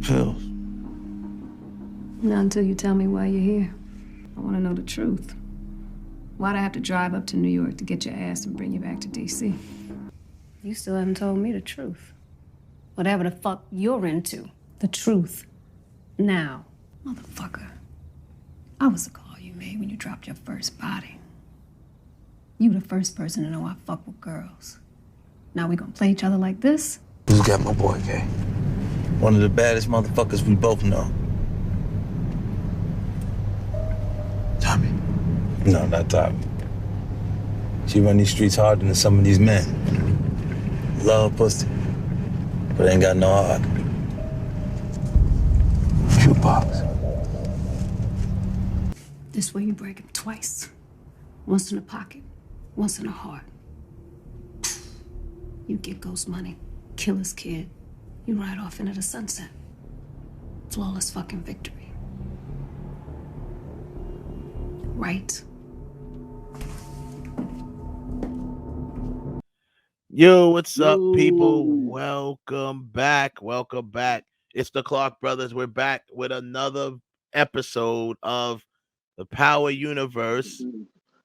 pills. Not until you tell me why you're here. I want to know the truth. Why'd I have to drive up to New York to get your ass and bring you back to D.C.? You still haven't told me the truth. Whatever the fuck you're into. The truth. Now. Motherfucker. I was the call you made when you dropped your first body. You the first person to know I fuck with girls. Now we gonna play each other like this? You got my boy, Kay. One of the baddest motherfuckers we both know. Tommy. No, not Tommy. She run these streets harder than some of these men. Love pussy, but ain't got no heart. Jukebox. This way you break him twice. Once in the pocket, once in the heart. You get ghost money, kill his kid. You ride off into the sunset. Flawless fucking victory. Right? Yo, what's up, people? Welcome back. Welcome back. It's the Clark Brothers. We're back with another episode of the Power Universe,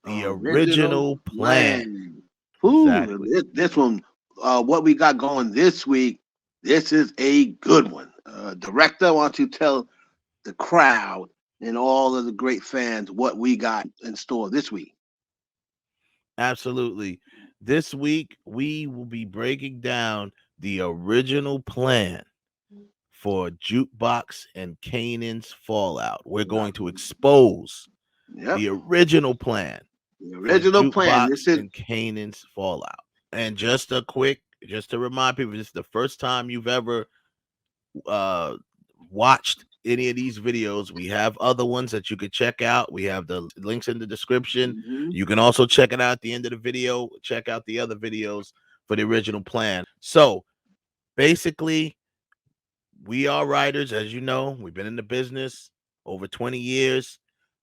the original plan. Exactly. This one, what we got going this week, this is a good one. Director, why don't you tell the crowd and all of the great fans what we got in store this week? Absolutely. This week, we will be breaking down the original plan for Jukebox and Kanan's fallout. We're going to expose the original plan. The original plan. This is Kanan's fallout. And just to remind people, this is the first time you've ever watched any of these videos. We have other ones that you could check out. We have the links in the description. You can also check it out at the end of the video. Check out the other videos for the original plan. So basically, we are writers, as you know. We've been in the business over 20 years,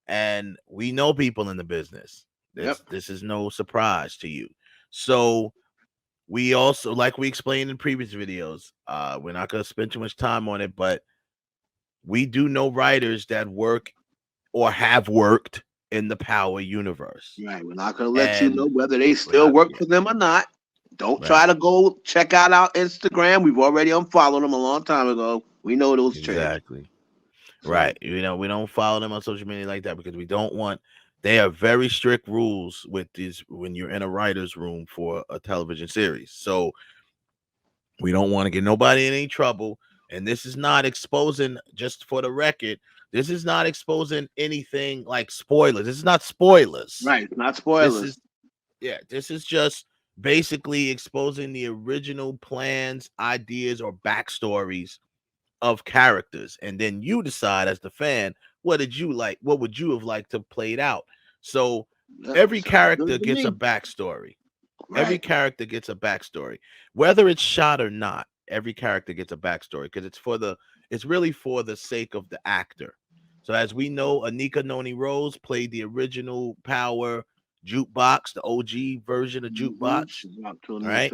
and we know people in the business. This is no surprise to you. So we also, like we explained in previous videos, we're not going to spend too much time on it, but we do know writers that work or have worked in the Power Universe. Right. We're not going to let you know whether they still work for them or not. Don't try to go check out our Instagram. We've already unfollowed them a long time ago. We know those exactly. Right. You know, we don't follow them on social media like that because we don't want. They are very strict rules with these when you're in a writer's room for a television series. So we don't want to get nobody in any trouble. And this is not exposing, just for the record, this is not exposing anything like spoilers. This is not spoilers. Right. It's not spoilers. This is just basically exposing the original plans, ideas, or backstories of characters. And then you decide as the fan, what did you like? What would you have liked to played out? So every character gets a backstory. Right. Every character gets a backstory, whether it's shot or not. Every character gets a backstory because it's really for the sake of the actor. So as we know, Anika Noni Rose played the original Power Jukebox, the OG version of Jukebox. Right.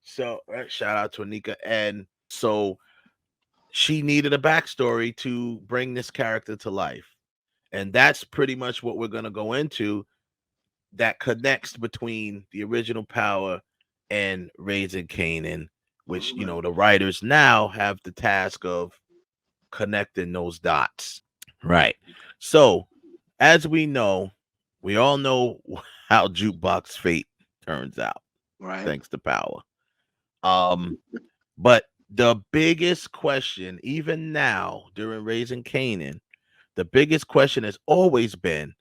So shout out to Anika. And so she needed a backstory to bring this character to life. And that's pretty much what we're going to go into, that connects between the original Power and Raising Kanan, which, you know, the writers now have the task of connecting those dots. Right. So as we all know how Jukebox fate turns out. Right. Thanks to Power. But the biggest question, even now during Raising Kanan, the biggest question has always been,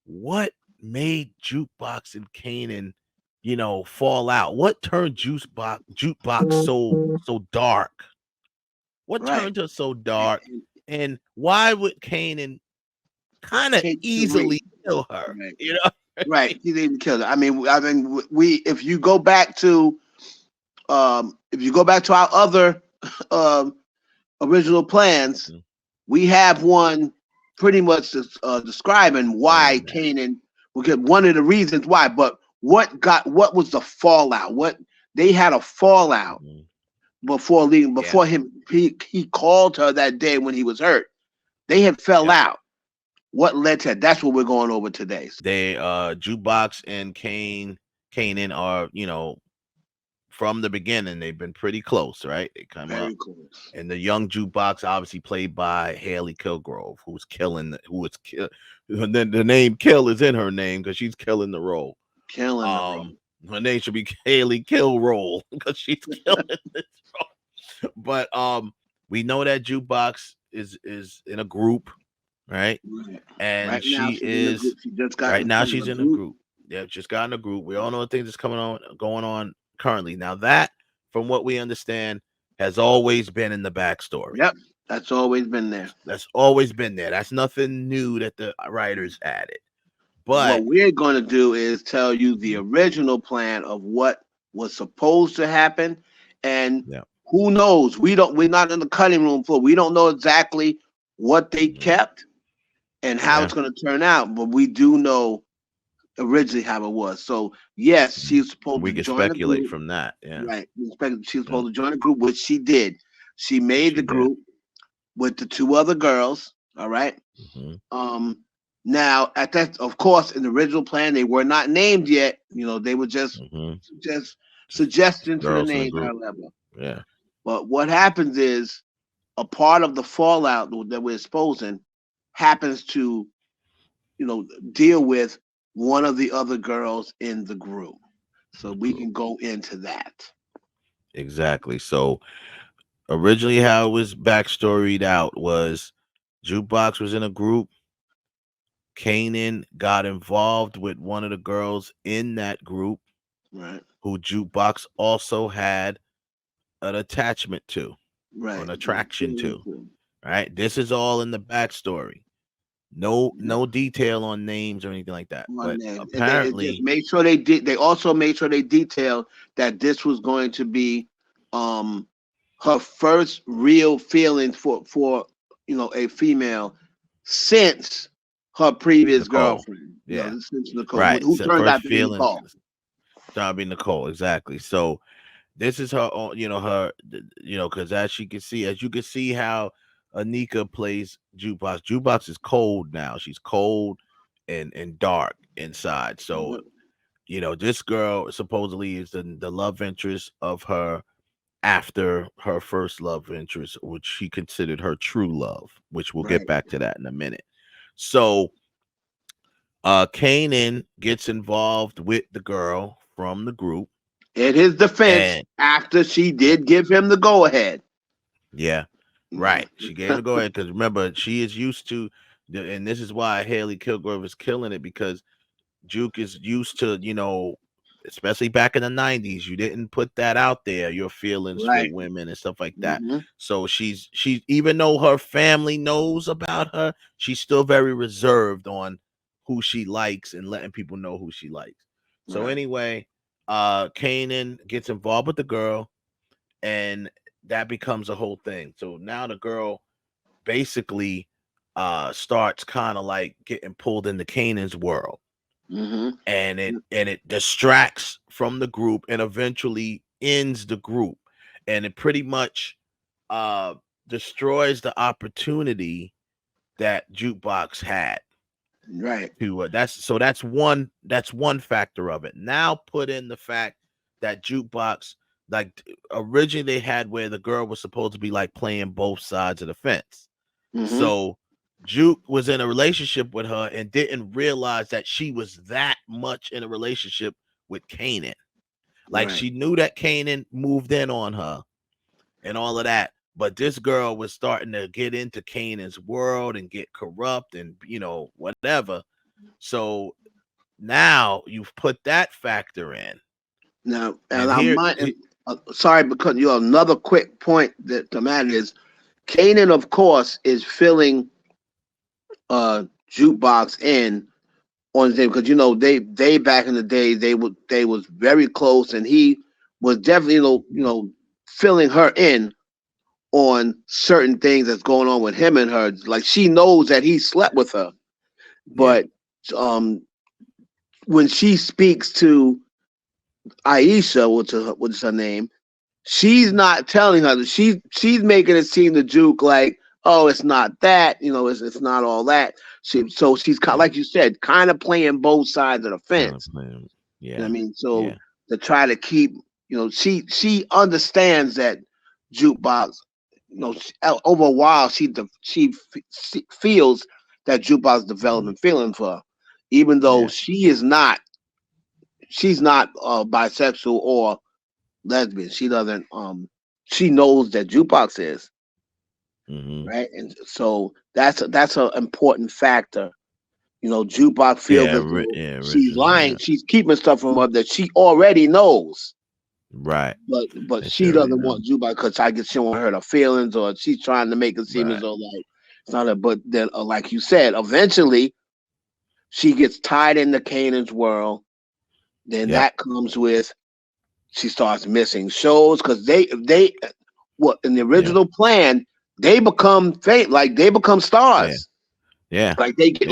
what made Jukebox and Kanan, you know, fall out? What turned Jukebox so dark? What turned her so dark? And why would Kanan kind of easily kill her? Right. You know, right? He didn't kill her. I mean, if you go back to our other original plans, we have one pretty much describing why Kanan. Because one of the reasons why, but what was the fallout? What they had a fallout before leaving, before he called her that day when he was hurt. They had fell out. What led to that? That's what we're going over today. They Jukebox and Kanan are, from the beginning, they've been pretty close, right? They come Very up. close. And the young Jukebox, obviously played by Haley Kilgrove, the name Kill is in her name because she's killing the role. Killing the role. Her name should be Haley Kilroll because she's killing this role. But we know that Jukebox is in a group, right? And right she is right now she's in a group. Yeah, just got in a group. We all know the things that's going on currently. Now that, from what we understand, has always been in the backstory. Yep, that's always been there. That's always been there. That's nothing new that the writers added. But what we're going to do is tell you the original plan of what was supposed to happen, and who knows? We're not in the cutting room floor. We don't know exactly what they kept and how it's going to turn out, but we do know originally how it was. So yes, she's supposed to join speculate the group from that. Yeah, right. She's supposed to join the group, which she did. She made the group with the two other girls. All right. Now at that, of course, in the original plan, they were not named yet. They were just suggestions for the name, however. Yeah. But what happens is a part of the fallout that we're exposing happens to, deal with one of the other girls in the group. So we can go into that. Exactly. So originally how it was backstoried out was Jukebox was in a group. Kanan got involved with one of the girls in that group, right? Who Jukebox also had an attachment to, right? An attraction to, right? This is all in the backstory. No detail on names or anything like that. But apparently, they also made sure they detailed that this was going to be her first real feeling for a female since her previous girlfriend. Since Nicole, right? Who turned out to be Nicole. Turned out to be Nicole, exactly. So this is her own, because as you can see how Anika plays Jukebox. Jukebox is cold now. She's cold and dark inside. So, this girl supposedly is the love interest of her after her first love interest, which she considered her true love, which we'll get back to that in a minute. So, Kanan gets involved with the girl from the group. In his defense, after she did give him the go-ahead. Yeah, right. She gave him the go-ahead because remember, she is used to, and this is why Haley Kilgrove is killing it, because Juke is used to, especially back in the 90s, you didn't put that out there, your feelings for women and stuff like that. So she's even though her family knows about her, she's still very reserved on who she likes and letting people know who she likes. So anyway, Kanan gets involved with the girl, and that becomes a whole thing. So now the girl basically starts kind of like getting pulled into Kanan's world. And it distracts from the group and eventually ends the group, and it pretty much destroys the opportunity that Jukebox had. Right. That's one factor of it. Now put in the fact that Jukebox, like originally they had where the girl was supposed to be like playing both sides of the fence. So Juke was in a relationship with her and didn't realize that she was that much in a relationship with Kanan. Like she knew that Kanan moved in on her and all of that, but this girl was starting to get into Kanan's world and get corrupt and whatever. So now you've put that factor in. Now, sorry, because another quick point that the matter is, Kanan, of course, is filling Jukebox in on them because they back in the day they was very close, and he was definitely filling her in on certain things that's going on with him and her. Like she knows that he slept with her, but when she speaks to Aisha, which is her name, she's not telling her. She's making it seem to Juke like, oh, it's not that, you know, it's not all that. So she's kind, like you said, kind of playing both sides of the fence. Yeah. You know what I mean? So to try to keep, you know, she understands that Jukebox, you know, over a while she feels that Jukebox developing feeling for her, even though she's not bisexual or lesbian. She doesn't she knows that Jukebox is. Right. And so that's an important factor. You know, Jukebox feels that she's lying. She's keeping stuff from her that she already knows. Right. But she doesn't want Jukebox because I guess she don't hurt her feelings, or she's trying to make it seem as though like it's not her. But then, like you said, eventually she gets tied into Kanan's world. Then that comes with she starts missing shows because they in the original plan they become like they become stars. Yeah. Like they get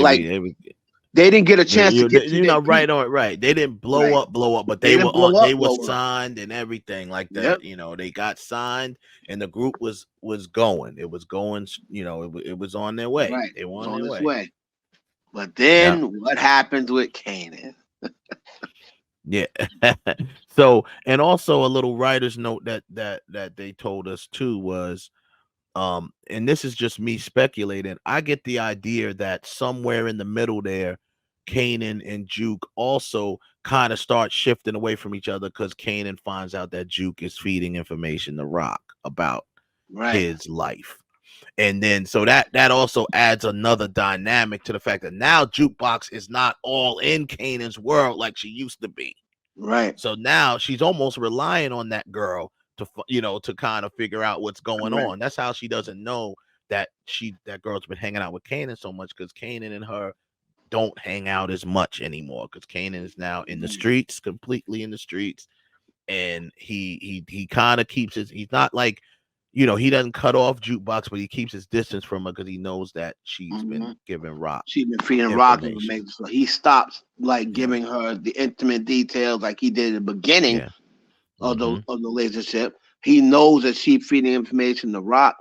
they didn't get a chance to get you're not right on it, right. They didn't blow up, but they were signed and everything like that. You know, they got signed and the group was going. It was going, you know, it was on their way. Right. They were on their its way. way. But then what happens with Kanan? Yeah. So, and also a little writer's note that they told us too was, and this is just me speculating. I get the idea that somewhere in the middle there, Kanan and Juke also kind of start shifting away from each other because Kanan finds out that Juke is feeding information to Rock about his life. And then so that also adds another dynamic to the fact that now Jukebox is not all in Kanan's world like she used to be. Right. So now she's almost relying on that girl to, you know, to kind of figure out what's going on. That's how she doesn't know that that girl's been hanging out with Kanan so much, because Kanan and her don't hang out as much anymore, because Kanan is now in the streets, completely in the streets. And he kind of keeps he's not like, you know, he doesn't cut off Jukebox, but he keeps his distance from her because he knows that she's been giving Rock. She's been feeding Rock information. So he stops like giving her the intimate details like he did at the beginning of the relationship. He knows that she's feeding information to Rock.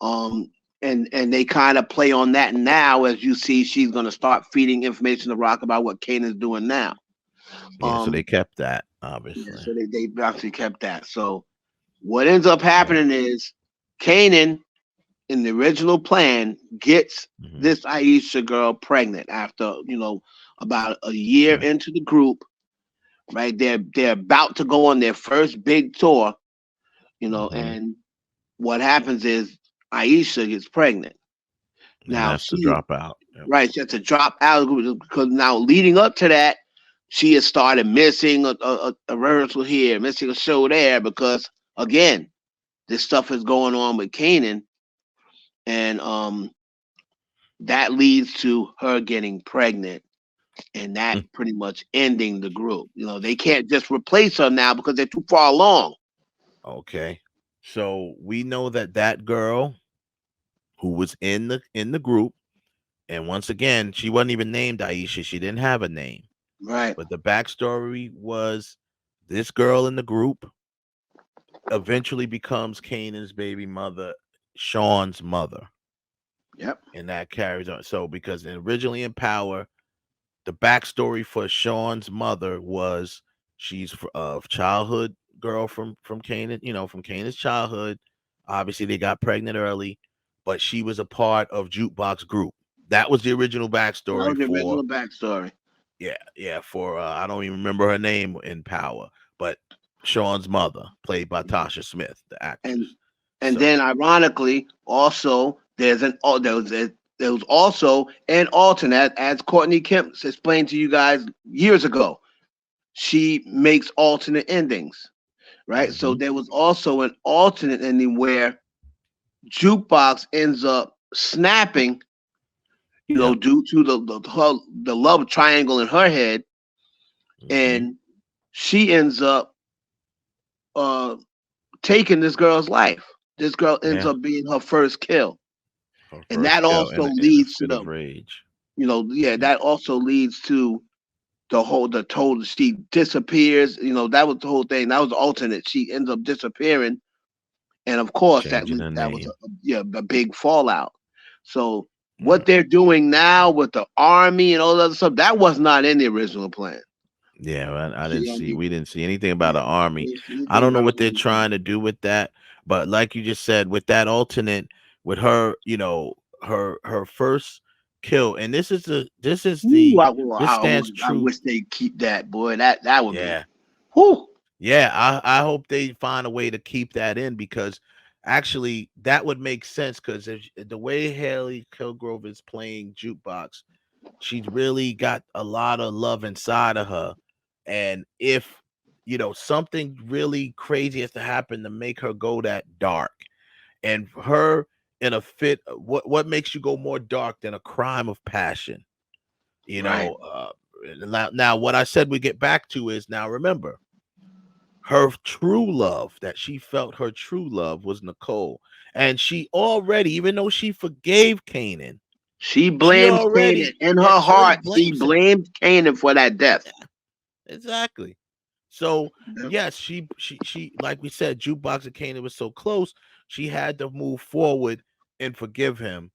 And they kind of play on that now, as you see she's gonna start feeding information to Rock about what Kanan's doing now. So they kept that, obviously. Yeah, so they actually kept that. So what ends up happening is Kanan, in the original plan, gets this Aisha girl pregnant after, you know, about a year into the group. Right, they're about to go on their first big tour, you know, and what happens is Aisha gets pregnant. Now she has to drop out. Right, she has to drop out because now leading up to that, she has started missing a rehearsal here, missing a show there, because again, this stuff is going on with Kanan, and that leads to her getting pregnant, and that pretty much ending the group. You know, they can't just replace her now because they're too far along. Okay, so we know that girl who was in the group, and once again, she wasn't even named Aisha. She didn't have a name. Right. But the backstory was this girl in the group eventually becomes Kanan's baby mother, Sean's mother. Yep. And that carries on. So because originally in Power, the backstory for Sean's mother was she's a childhood girl from Kanan, you know, from Kanan's childhood. Obviously, they got pregnant early, but she was a part of Jukebox group. That was the original backstory. Yeah, for I don't even remember her name in Power, but Sean's mother, played by Tasha Smith, the actress. And then ironically, also there was also an alternate, as Courtney Kemp explained to you guys years ago. She makes alternate endings, right? So there was also an alternate ending where Jukebox ends up snapping, you know, due to the love triangle in her head, and she ends up taking this girl's life. This girl ends up being her first kill, and that also leads to the rage. You know, that also leads to she disappears. You know, that was the whole thing. That was the alternate. She ends up disappearing, and of course that Changing her was name. a big fallout. So Yeah. what they're doing now with the army and all that other stuff, that was not in the original plan. Yeah, I See didn't what I see. mean? We didn't see anything about Yeah. an army. Didn't see I anything don't know about what the they're original plan. trying to do with that, but like you just said, with that alternate, with her, you know, her first kill, and this is the Ooh, this stands I true. wish they'd keep that, boy. That would be, Yeah, whoo. yeah. I hope they find a way to keep that in, because actually that would make sense, because if the way Haley Kilgrove is playing Jukebox, she's really got a lot of love inside of her. And if, you know, something really crazy has to happen to make her go that dark, and her in a fit, what makes you go more dark than a crime of passion? You Right. know, now what I said we get back to is, now remember, her true love, that she felt her true love was Nicole. And she already, even though she forgave Kanan, She she blames Kanan already, in yeah, her she already heart. She blames him. blamed Kanan for that death. Exactly. So Yep. yes, she like we said, Jukebox and Kanan was so close. She had to move forward and forgive him.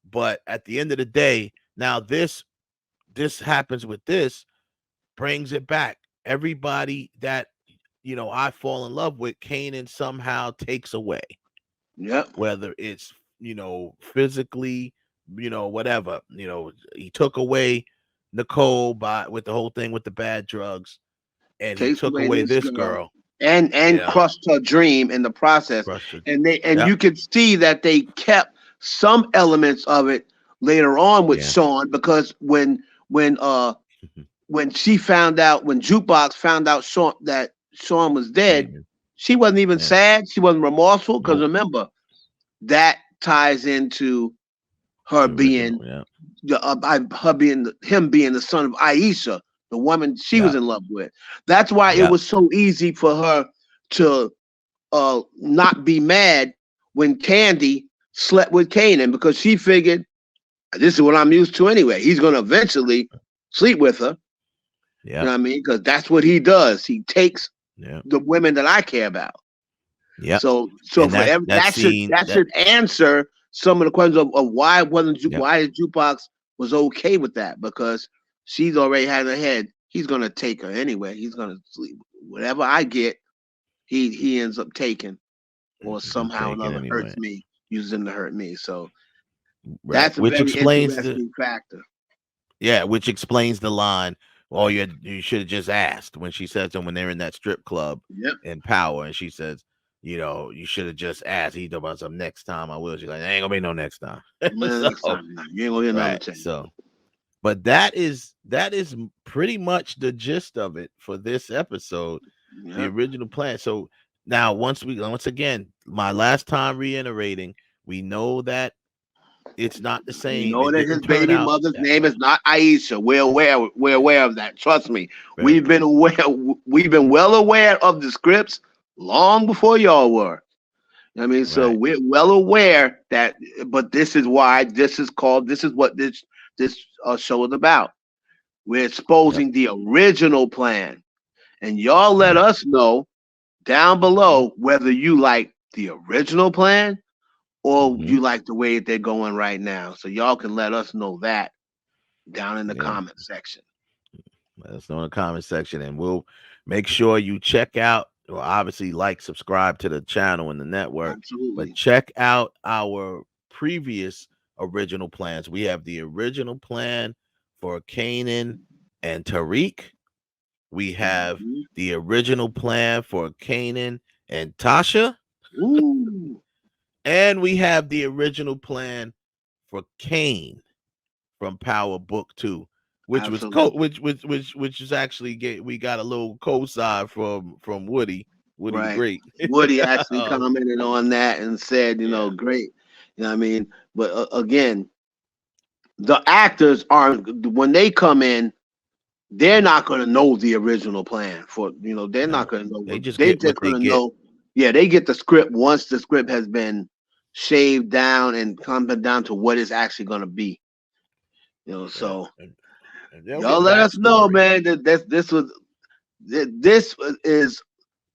But at the end of the day, now this happens with this, brings it back. Everybody that, you know, I fall in love with, Kanan somehow takes away. Yep. Whether it's, you know, physically, you know, whatever. You know, he took away Nicole with the whole thing with the bad drugs, and he Takes took away away this this girl girl. and Yeah, crushed her dream in the process. crushed her. And Yep. you could see that they kept some elements of it later on with Yeah. Sean, because when she found out, when Jukebox found out that Sean was dead, Kanan. she wasn't even Yeah. sad. She wasn't remorseful, because Nope. remember, that ties into her The original. being Yeah. him being the son of Aisha, the woman she was Yep. in love with. That's why it Yep. was so easy for her to not be mad when Candy slept with Kanan, because she figured, this is what I'm used to anyway. He's going to eventually sleep with her. You know Yep. what I mean? Because that's what he does. He takes Yep. the women that I care about. Yep. So And for every, that scene that should answer some of the questions of why Yep. why Jukebox was okay with that, because she's already had in her head, he's gonna take her anyway. He's gonna sleep. Whatever I get, he ends up taking, or He'll somehow or take it another anyway. hurts me, uses him to hurt me. So Right. that's a Which very explains interesting factor. which explains the line, "Oh, you should have just asked," when she says to him when they're in that strip club Yep. in Power, and she says, you know, you should have just asked. He's about some next time I will. She's like, there ain't gonna be no next time. Next time, you ain't gonna get another Right. chance. So, but that is pretty much the gist of it for this episode, the Yep. original plan. So now, once again, my last time reiterating, we know that it's not the We same. know It that his didn't turn baby out mother's that name way. is not Aisha. We're aware of that. Trust me. Right. We've been well aware of the scripts long before y'all were. I mean, so Right. we're well aware that, but this is why this is what this show is about. We're Yep. exposing the original plan, and y'all let Right. us know down below whether you like the original plan or Mm-hmm. you like the way they're going right now. So y'all can let us know that down in the Yeah. comment section. Let us know in the comment section, and we'll make sure you check out, or obviously subscribe to the channel and the network, but Absolutely. check out our previous original plans. We have the original plan for Kanan and Tariq. We have the original plan for Kanan and Tasha. Ooh. And we have the original plan for Kane from Power Book 2, which Absolutely. which is actually we got a little co-sign from Woody the Right. Great. Woody actually commented on that and said, Yeah. great. You know what I mean? But again, the actors when they come in, they're not going to know the original plan for, they're not No, going to know they just they're get just what they going to get. know. Yeah, they get the script once the script has been shaved down and come down to what it's actually going to be. Right. So Y'all let us know, man. This is,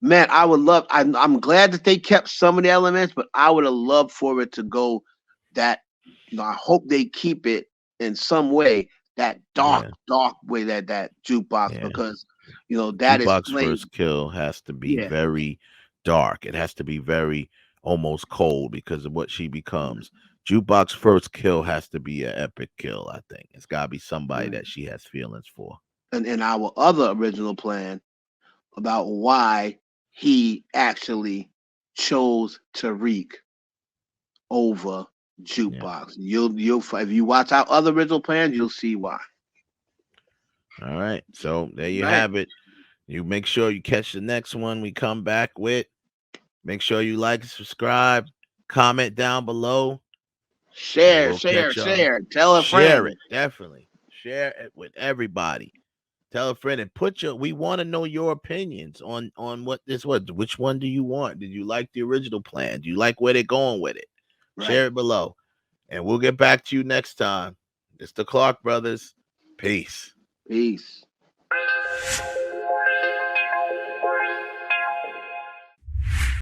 man. I would love. I'm glad that they kept some of the elements, but I would have loved for it to go that. I hope they keep it in some way, that dark way, that jukebox, because that Jukebox is first kill has to be very dark. It has to be very almost cold because of what she becomes. Jukebox first kill has to be an epic kill. I think it's got to be somebody that she has feelings for. And in our other original plan about why he actually chose Tariq over Jukebox. You'll if you watch our other original plans, you'll see why. All right. So there you have it. You make sure you catch the next one we come back with. Make sure you like, subscribe, comment down below. Share. Tell a friend. Share it. Definitely. Share it with everybody. Tell a friend and we want to know your opinions on what this was. Which one do you want? Did you like the original plan? Do you like where they're going with it? Share it below. And we'll get back to you next time. It's the Clark Brothers. Peace. Peace.